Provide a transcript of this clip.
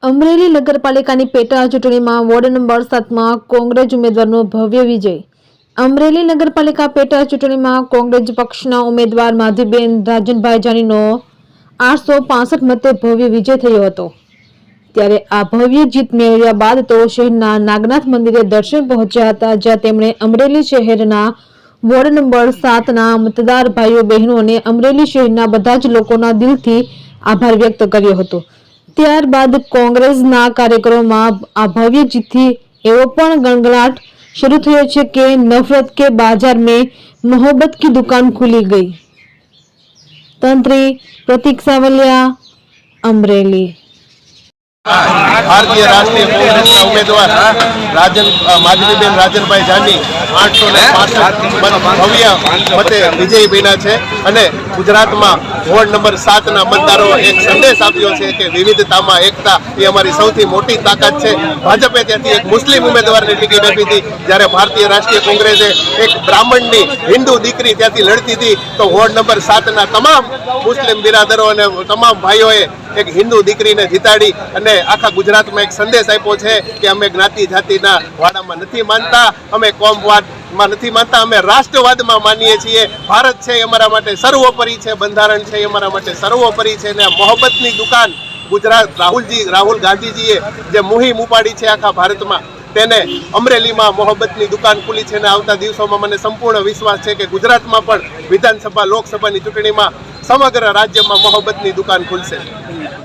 અમરેલી નગરપાલિકાની પેટા ચૂંટણીમાં વોર્ડ નંબર 7માં કોંગ્રેસ ઉમેદવારનો ભવ્ય વિજય। અમરેલી નગરપાલિકા પેટા ચૂંટણીમાં કોંગ્રેસ પક્ષના ઉમેદવાર માધવીબેન રાજનભાઈ જાનીનો 865 મતે ભવ્ય વિજય થયો હતો। ત્યારે આ ભવ્ય જીત મેળવ્યા બાદ તેઓ શહેરના નાગનાથ મંદિરે દર્શન પહોંચ્યા હતા, જ્યાં તેમણે અમરેલી શહેરના વોર્ડ નંબર 7ના મતદાર ભાઈઓ બહેનો અને અમરેલી શહેરના બધા જ લોકોના દિલથી આભાર વ્યક્ત કર્યો હતો। ત્યારબાદ કોંગ્રેસના કાર્યકરોમાં આ ભવ્ય જીતથી એવો પણ ગણગણાટ शुरू થયો છે કે नफरत के बाजार में मोहब्बत की दुकान खुली गई। तंत्री प्रतीक सावलिया, अमरेली। भारतीय राष्ट्रीय कांग्रेस उम्मीदवार माधवीबेन राजनभाई जानी 865 भव्य मते विजयी बन्या है અને ગુજરાતમાં વોર્ડ નંબર 7ના મતદારો એક સંદેશ આપ્યો છે કે વિવિધતામાં એકતા એ અમારી સૌથી મોટી તાકાત છે। ભાજપે ત્યાંથી એક મુસ્લિમ ઉમેદવારને ટિકિટ આપી હતી, જ્યારે ભારતીય રાષ્ટ્રીય કોંગ્રેસે એક બ્રાહ્મણની હિન્દુ દીકરી ત્યાંથી લડતી હતી, તો વોર્ડ નંબર 7ના તમામ મુસ્લિમ બિરાદરો અને તમામ ભાઈઓએ એક હિન્દુ દીકરીને જીતાડી અને આખા ગુજરાતમાં એક સંદેશ આપ્યો છે કે અમે જ્ઞાતિ જાતિના વાડામાં નથી માનતા, અમે કોમવાદમાં નથી માનતા, અમે રાષ્ટ્રવાદમાં માનીએ છીએ। ભારત છે એ અમારા માટે સર્વોપરી છે, બંધારણ છે એ અમારા માટે સર્વોપરી છે। અને આ મોહબ્બતની દુકાન ગુજરાત રાહુલ ગાંધીજીએ જે મુહિમ ઉપાડી છે આખા ભારતમાં, તેને અમરેલીમાં મોહબ્બતની દુકાન ખુલી છે અને આવતા દિવસોમાં મને સંપૂર્ણ વિશ્વાસ છે કે ગુજરાતમાં પણ વિધાનસભા લોકસભાની ચૂંટણીમાં સમગ્ર રાજ્યમાં મોહબ્બતની દુકાન ખુલશે।